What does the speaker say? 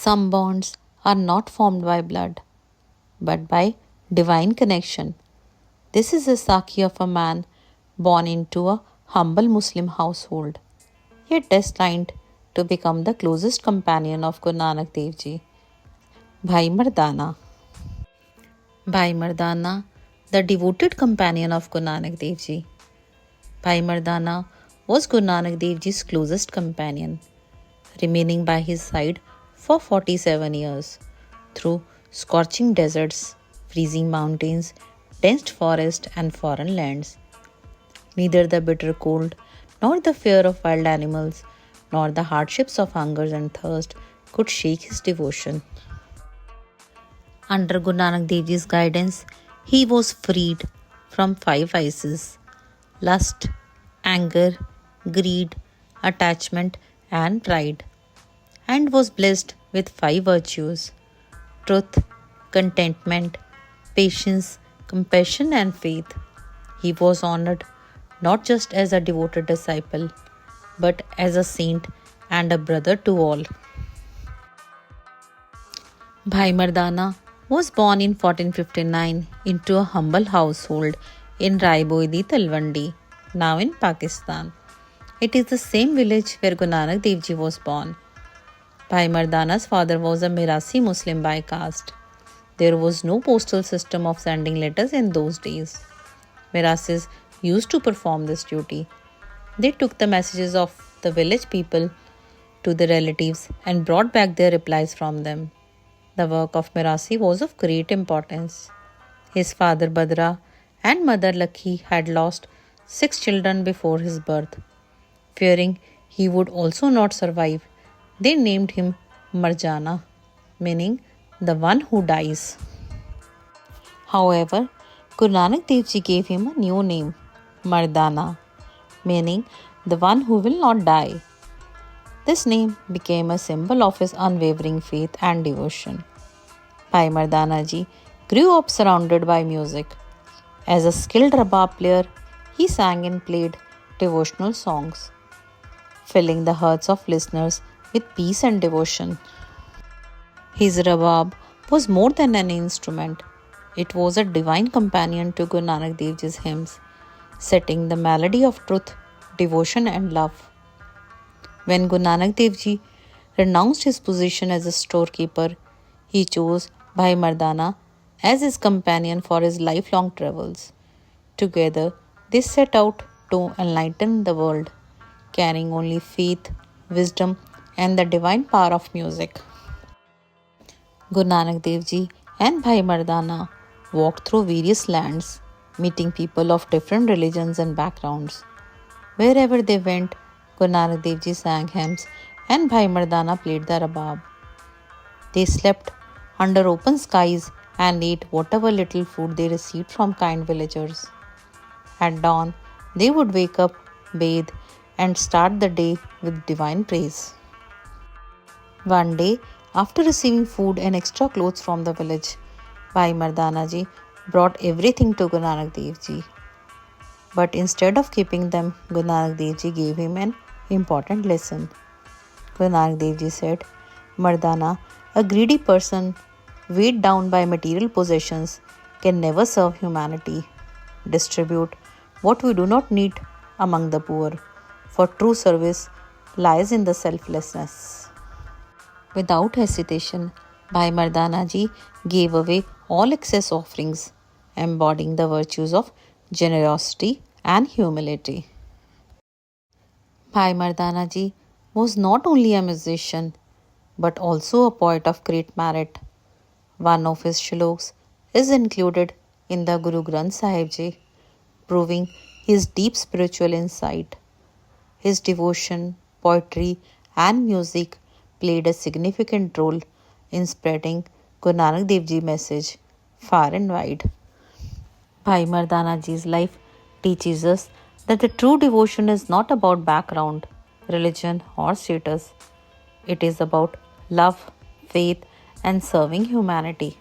Some bonds are not formed by blood, but by divine connection. This is the Sakhi of a man born into a humble Muslim household, yet destined to become the closest companion of Guru Nanak Dev Ji. Bhai Mardana. Bhai Mardana, the devoted companion of Guru Nanak Dev Ji. Bhai Mardana was Guru Nanak Dev Ji's closest companion, remaining by his side for 47 years through scorching deserts, freezing mountains, dense forests, and foreign lands. Neither the bitter cold, nor the fear of wild animals, nor the hardships of hunger and thirst could shake his devotion. Under Guru Nanak Dev Ji's guidance, he was freed from five vices: lust, anger, greed, attachment, and pride, and was blessed with five virtues: truth, contentment, patience, compassion, and faith. He was honored not just as a devoted disciple, but as a saint and a brother to all. Bhai Mardana was born in 1459 into a humble household in Raiboidi Talwandi, now in Pakistan. It is the same village where Guru Nanak Dev Ji was born. Bhai Mardana's father was a Mirasi Muslim by caste. There was no postal system of sending letters in those days. Mirasis used to perform this duty. They took the messages of the village people to the relatives and brought back their replies from them. The work of Mirasi was of great importance. His father Badra and mother Lakhi had lost 6 children before his birth. Fearing he would also not survive, they named him Marjana, meaning the one who dies. However, Guru Nanak Dev Ji gave him a new name, Mardana, meaning the one who will not die. This name became a symbol of his unwavering faith and devotion. Bhai Mardana Ji grew up surrounded by music. As a skilled rabab player, he sang and played devotional songs, filling the hearts of listeners with peace and devotion. His rabab was more than an instrument. It was a divine companion to Guru Nanak Dev Ji's hymns, setting the melody of truth, devotion and love. When Guru Nanak Dev Ji renounced his position as a storekeeper, he chose Bhai Mardana as his companion for his lifelong travels. Together, they set out to enlighten the world, carrying only faith, wisdom, and the divine power of music. Guru Nanak Dev Ji and Bhai Mardana walked through various lands, meeting people of different religions and backgrounds. Wherever they went, Guru Nanak Dev Ji sang hymns and Bhai Mardana played the rabab. They slept under open skies and ate whatever little food they received from kind villagers. At dawn, they would wake up, bathe, and start the day with divine praise. One day, after receiving food and extra clothes from the village, Bhai Mardana Ji brought everything to Guru Nanak Dev Ji. But instead of keeping them, Guru Nanak Dev Ji gave him an important lesson. Guru Nanak Dev Ji said, Mardana, a greedy person weighed down by material possessions can never serve humanity. Distribute what we do not need among the poor, for true service lies in the selflessness. Without hesitation, Bhai Mardana Ji gave away all excess offerings, embodying the virtues of generosity and humility. Bhai Mardana Ji was not only a musician but also a poet of great merit. One of his shloks is included in the Guru Granth Sahib Ji, proving his deep spiritual insight. His devotion, poetry, and music played a significant role in spreading Guru Nanak Dev Ji message far and wide. Bhai Mardana Ji's life teaches us that the true devotion is not about background, religion, or status. It is about love, faith, and serving humanity.